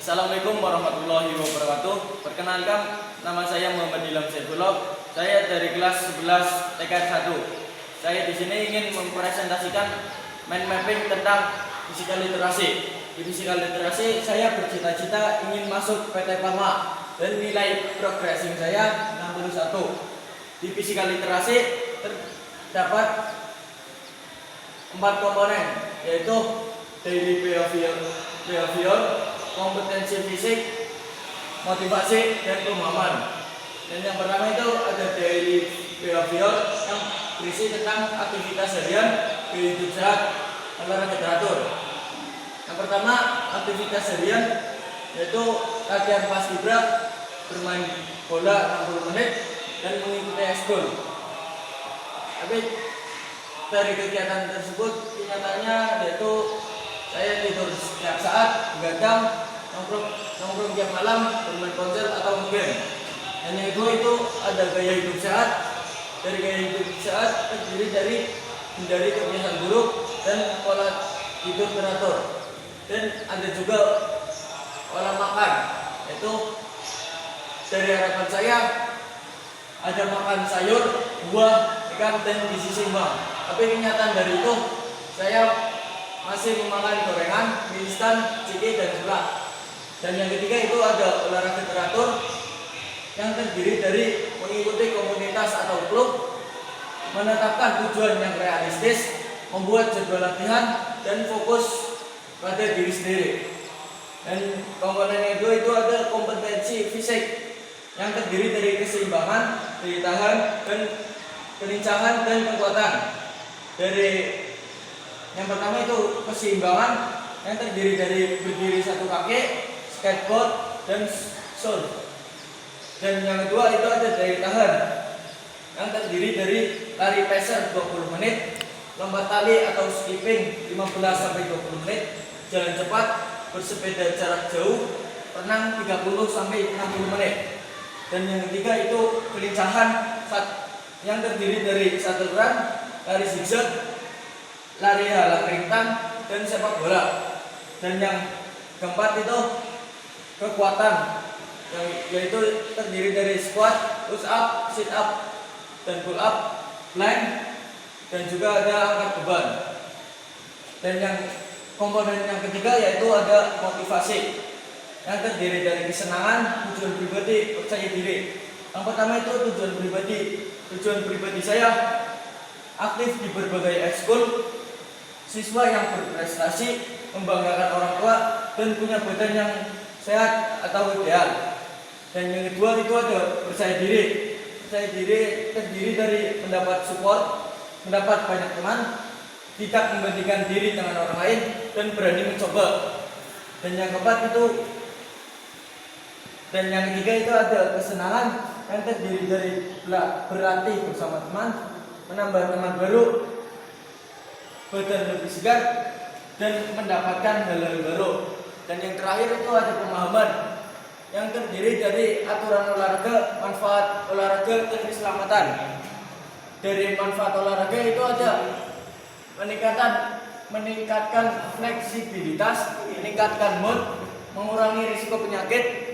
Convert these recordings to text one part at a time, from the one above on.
Assalamualaikum warahmatullahi wabarakatuh. Perkenalkan, nama saya Muhammad Ilham Saifullah. Saya dari kelas 11 TKR 1. Saya di sini ingin mempresentasikan mind mapping tentang physical literasi. Di physical literasi saya bercita-cita ingin masuk PT Pharma dan nilai progressing saya 61. Di physical literasi terdapat 4 komponen, yaitu daily behavior, kompetensi fisik, motivasi, dan pemahaman. Dan yang pertama itu ada daily behavior yang berisi tentang aktivitas harian, gaya hidup sehat, olahraga teratur. Yang pertama, aktivitas harian yaitu latihan paskibra, bermain bola 60 menit, dan mengikuti ekskul. Tapi dari kegiatan tersebut kenyataannya yaitu saya tidur setiap saat, begadang, nongkrong tiap malam, bermain ponsel atau game. Dan yang kedua itu ada gaya hidup sehat. Dari gaya hidup sehat terdiri dari hindari kebiasaan buruk dan pola hidup teratur. Dan ada juga pola makan, yaitu dari harapan saya ada makan sayur, buah, ikan, dan gizi seimbang. Tapi kenyataan dari itu saya masih memakan gorengan, mie instan, ciki, dan seblak. Dan yang ketiga itu ada olahraga teratur yang terdiri dari mengikuti komunitas atau klub, menetapkan tujuan yang realistis, membuat jadwal latihan, dan fokus pada diri sendiri. Dan komponen yang kedua itu ada kompetensi fisik yang terdiri dari keseimbangan, daya tahan, dan kelincahan dan kekuatan. Dari yang pertama itu keseimbangan yang terdiri dari berdiri satu kaki, skateboard, dan surf. Dan yang kedua itu ada daya tahan yang terdiri dari lari pacer 20 menit, lompat tali atau skipping 15-20 menit, jalan cepat, bersepeda jarak jauh, renang 30-60 menit. Dan yang ketiga itu kelincahan yang terdiri dari shuttle run, lari zigzag, lari halang rintang, dan sepak bola. Dan yang keempat itu kekuatan, yaitu terdiri dari squat, push up, sit up, dan pull up, plank, dan juga ada angkat beban. Dan yang komponen yang ketiga yaitu ada motivasi yang terdiri dari kesenangan, tujuan pribadi, percaya diri. Yang pertama itu tujuan pribadi saya aktif di berbagai ekskul, siswa yang berprestasi, membanggakan orang tua, dan punya badan yang sehat atau ideal. Dan yang kedua itu ada percaya diri. Percaya diri terdiri dari mendapat support, mendapat banyak teman, tidak membandingkan diri dengan orang lain, dan berani mencoba. Dan yang keempat itu dan yang ketiga itu ada kesenangan yang terdiri dari berlatih bersama teman, menambah teman baru, badan lebih segar, dan mendapatkan hal-hal baru. Dan yang terakhir itu ada pemahaman yang terdiri dari aturan olahraga, manfaat olahraga, dan keselamatan. Dari manfaat olahraga itu ada meningkatkan fleksibilitas, meningkatkan mood, mengurangi risiko penyakit,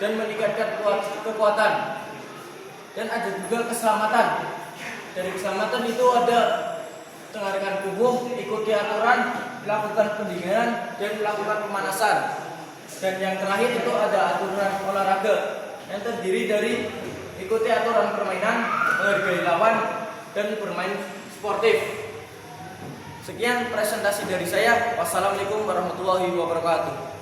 dan meningkatkan kekuatan. Dan ada juga keselamatan. Dari keselamatan itu ada dengarkan tubuh, ikuti aturan, melakukan pendinginan, dan melakukan pemanasan. Dan yang terakhir itu ada aturan olahraga yang terdiri dari ikuti aturan permainan, menghargai lawan, dan bermain sportif. Sekian presentasi dari saya. Wassalamualaikum warahmatullahi wabarakatuh.